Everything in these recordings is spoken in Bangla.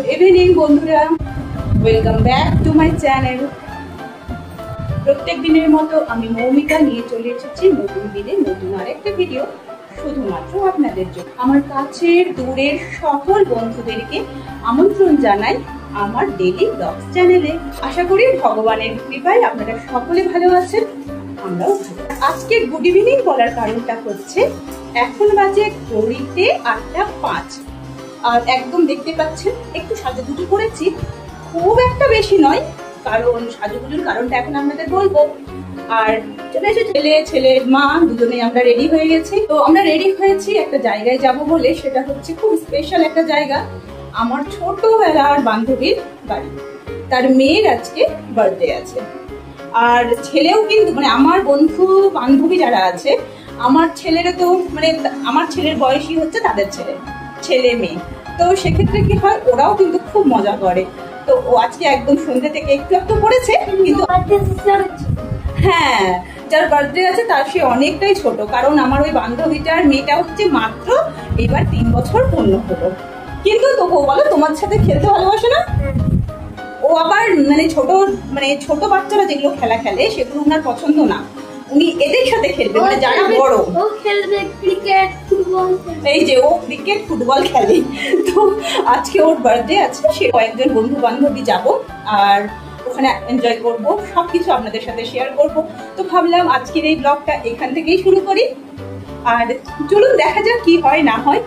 গুড ইভিনিং বন্ধুরা, welcome back to my channel. প্রত্যেক দিনের মতো আমি মৌমিতা নিয়ে চলে এসেছি নতুন দিনে নতুন আরেকটা ভিডিও, শুধুমাত্র আপনাদের জন্য। আমার কাছের দূরের সকল বন্ধুদেরকে আমন্ত্রণ জানাই আমার ডেইলি ব্লগস চ্যানেলে। আশা করি ভগবানের কৃপায় আপনারা সকলে ভালো আছেন, আমরাও ভালো। আজকে গুড ইভিনিং বলার কারণটা হচ্ছে এখন বাজে ঘড়িতে 8:05 আর একদম দেখতে পাচ্ছেন একটু সাজুগুজু করেছি, খুব একটা বেশি নয়, কারণ সাজুগুজুর কারণটা এখন আপনাদের বলবো। আর ছেলের মা দুজনে আমরা রেডি হয়ে গেছি। তো আমরা রেডি হয়েছি একটা জায়গায় যাব বলে, সেটা হচ্ছে খুব স্পেশাল একটা জায়গা, আমার ছোটবেলার বান্ধবীর বাড়ি। তার মেয়ের আজকে বার্থডে আছে, আর ছেলেও কিন্তু মানে আমার বন্ধু বান্ধবী যারা আছে, আমার ছেলেরও তো মানে আমার ছেলের বয়সী হচ্ছে তাদের ছেলে মেয়ে। তো সেক্ষেত্রে কি হয়, ওরাও কিন্তু খুব মজা করে। তো ও আজকে একদম সন্ধ্যে থেকে একটু পড়েছে, কিন্তু হ্যাঁ যার বার্থডে আছে তার সে অনেকটাই ছোট, কারণ আমার ওই বান্ধবীটার মেয়েটা হচ্ছে মাত্র এবার 3 বছর পূর্ণ হলো। কিন্তু তবুও বলো, তোমার সাথে খেলতে ভালোবাসে না? ও আবার মানে ছোট বাচ্চারা যেগুলো খেলা খেলে সেগুলো ওনার পছন্দ না, উনি এদের সাথে খেলবে, মানে যারা বড়। ও খেলবে ক্রিকেট ফুটবল, এই যে ও ক্রিকেট ফুটবল খেলে। তো আজকে ওর বার্থডে আছে, সে কয়েকজন বন্ধু বান্ধবী যাব আর ওখানে এনজয় করব, সবকিছু আপনাদের সাথে শেয়ার করব। তো ভাবলাম আজকের এই ব্লগটা এখান থেকেই শুরু করি, আর চলুন দেখা যাক কি হয় না হয়।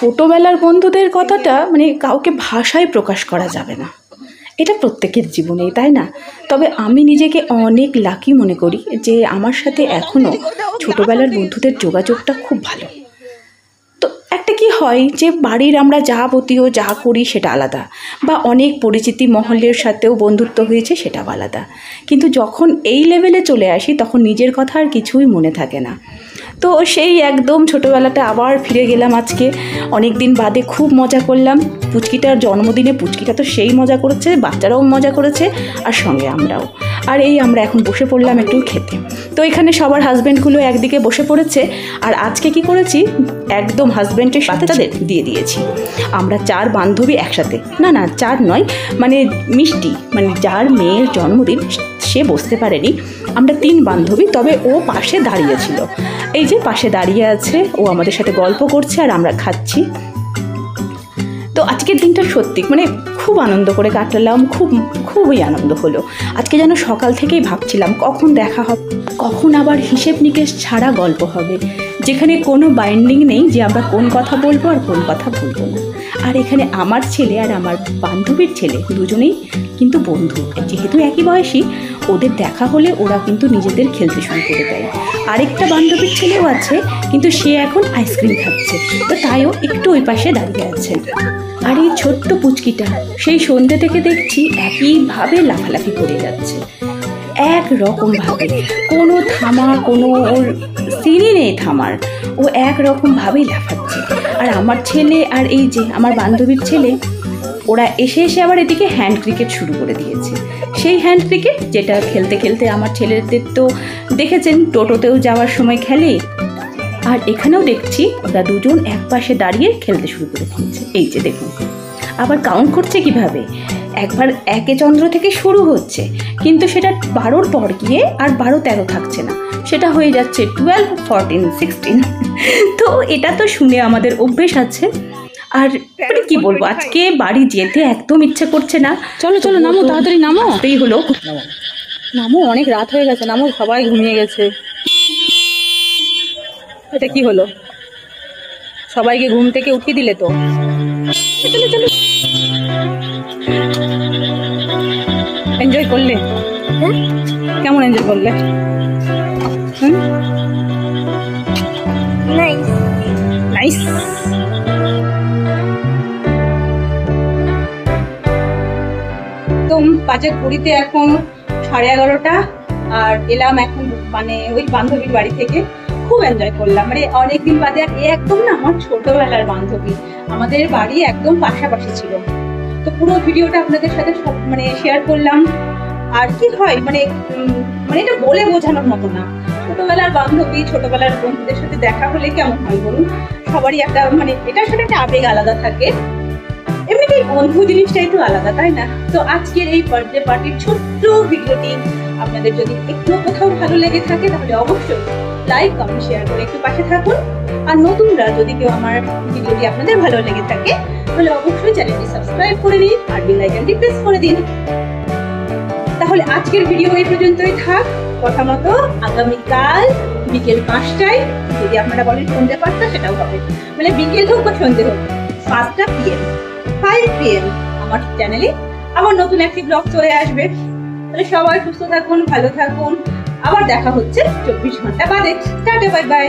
ছোটোবেলার বন্ধুদের কথাটা মানে কাউকে ভাষায় প্রকাশ করা যাবে না, এটা প্রত্যেকের জীবনেই, তাই না? তবে আমি নিজেকে অনেক লাকি মনে করি যে আমার সাথে এখনও ছোটোবেলার বন্ধুদের যোগাযোগটা খুব ভালো। তো একটা কি হয় যে বাড়ির আমরা যাবতীয় যা করি সেটা আলাদা, বা অনেক পরিচিতি মহলের সাথেও বন্ধুত্ব হয়েছে সেটাও আলাদা, কিন্তু যখন এই লেভেলে চলে আসি তখন নিজের কথা আর কিছুই মনে থাকে না। তো সেই একদম ছোটোবেলাটা আবার ফিরে গেলাম আজকে, অনেক দিন বাদে খুব মজা করলাম। পুচকিটার জন্মদিনে পুচকিটা তো সেই মজা করেছে, বাচ্চারাও মজা করেছে, আর সঙ্গে আমরাও। আর এই আমরা এখন বসে পড়লাম একটু খেতে। তো এখানে সবার হাজব্যান্ডগুলো একদিকে বসে পড়েছে, আর আজকে কি করেছি, একদম হাজব্যান্ডের সাথে তাদের দিয়ে দিয়েছি। আমরা 4 বান্ধবী একসাথে, না 4 নয়, মানে মিষ্টি, মানে যার মেয়ের জন্মদিন সে বসতে পারেনি, আমরা 3 বান্ধবী, তবে ও পাশে দাঁড়িয়েছিল। এই যে পাশে দাঁড়িয়ে আছে, ও আমাদের সাথে গল্প করছে আর আমরা খাচ্ছি। তো আজকের দিনটা সত্যি মানে খুব আনন্দ করে কাটালাম, খুবই আনন্দ হলো। আজকে যেন সকাল থেকেই ভাবছিলাম কখন দেখা হবে, কখন আবার হিসেব নিকেশ ছাড়া গল্প হবে, যেখানে কোনো বাইন্ডিং নেই যে আমরা কোন কথা বলবো আর কোন কথা বলবো না। আর এখানে আমার ছেলে আর আমার বান্ধবীর ছেলে দুজনেই কিন্তু বন্ধু, যেহেতু একই বয়সী, ওদের দেখা হলে ওরা কিন্তু নিজেদের খেলতে শুরু করে দেয়। আরেকটা বান্ধবীর ছেলেও আছে, কিন্তু সে এখন আইসক্রিম খাচ্ছে, তো তাইও একটু ওই পাশে দাঁড়িয়ে আছে। আর এই ছোট্ট পুচকিটা সেই সন্ধ্যে থেকে দেখছি একইভাবে লাফালাফি করে যাচ্ছে, একরকমভাবে, কোনো থামা, কোনো ওর সিনই নেই থামার, ও একরকমভাবেই লাফাচ্ছে। আর আমার ছেলে আর এই যে আমার বান্ধবীর ছেলে, ওরা এসে আবার এদিকে হ্যান্ড ক্রিকেট শুরু করে দিয়েছে। সেই হ্যান্ড ক্রিকেট যেটা খেলতে খেলতে আমার ছেলেদের তো দেখেছেন টোটোতেও যাওয়ার সময় খেলে, আর এখানেও দেখছি ওরা দুজন এক পাশে দাঁড়িয়ে খেলতে শুরু করে দিয়েছে। এই যে দেখুন, আবার কাউন্ট করছে কিভাবে, একবার 1 চন্দ্র থেকে শুরু হচ্ছে, কিন্তু সেটা 12র পর গিয়ে আর 12-13 থাকছে না, সেটা হয়ে যাচ্ছে 12, 14, 16। তো এটা তো শুনে আমাদের অভ্যেস আছে। আর কি বলবো, আজকে বাড়ি যেতে একদম ইচ্ছে করছে না। চলো চলো নামো, তাড়াতাড়ি নামো, এই হলো, নামো, অনেক রাত হয়ে গেছে, নামো, সবাই ঘুমিয়ে গেছে। এটা কি হলো, সবাইকে ঘুম থেকে উঠিয়ে দিলে তো। চলো চলো, এনজয় করলে? কেমন এনজয় করলে? নাইস। একদম বাজে ঘড়িতে এখন 11:30, আর এলাম এখন মানে ওই বান্ধবীর বাড়ি থেকে। খুব এনজয় করলাম, মানে অনেকদিন বাদে। আর একদম না আমার ছোটবেলার বান্ধবী, আমাদের বাড়ি একদম পাশাপাশি ছিল। তো পুরো ভিডিওটা আপনাদের সাথে মানে শেয়ার করলাম। আর কি হয় মানে এটা বলে বোঝানোর মতো না। ছোটবেলার বান্ধবী, ছোটবেলার বন্ধুদের সাথে দেখা হলে কেমন হয় বলুন? সবারই একটা মানে এটার সাথে একটা আবেগ আলাদা থাকে। এমনিতেই বন্ধু জিনিসটাই তো আলাদা, তাই না? তো আজকের এই বার্থডে পার্টির ছোট্ট ভিডিওটি আপনাদের যদি একটু কোথাও ভালো লেগে থাকে তাহলে অবশ্যই লাইক, কমেন্ট, শেয়ার করে একটু পাশে থাকুন। আর নতুনরা যদি কেউ আমার ভিডিওটি আপনাদের ভালো লেগে থাকে তাহলে অবশ্যই চ্যানেলটি সাবস্ক্রাইব করে নিন আর বেল আইকনটি প্রেস করে দিন। তাহলে আজকের ভিডিও এই পর্যন্তই থাক। কথা মতো আগামীকাল বিকেল 5টায়, যদি আপনারা বলেন সন্ধ্যে 5টা সেটাও হবে, মানে বিকেল হোক বা সন্ধ্যে হোক, 5টা PM, 5 PM আমার চ্যানেলে আবার নতুন একটি ব্লগ চলে আসবে। তাহলে সবাই সুস্থ থাকুন, ভালো থাকুন, আবার দেখা হচ্ছে 24 ঘন্টা বাদে। Tata, bye bye.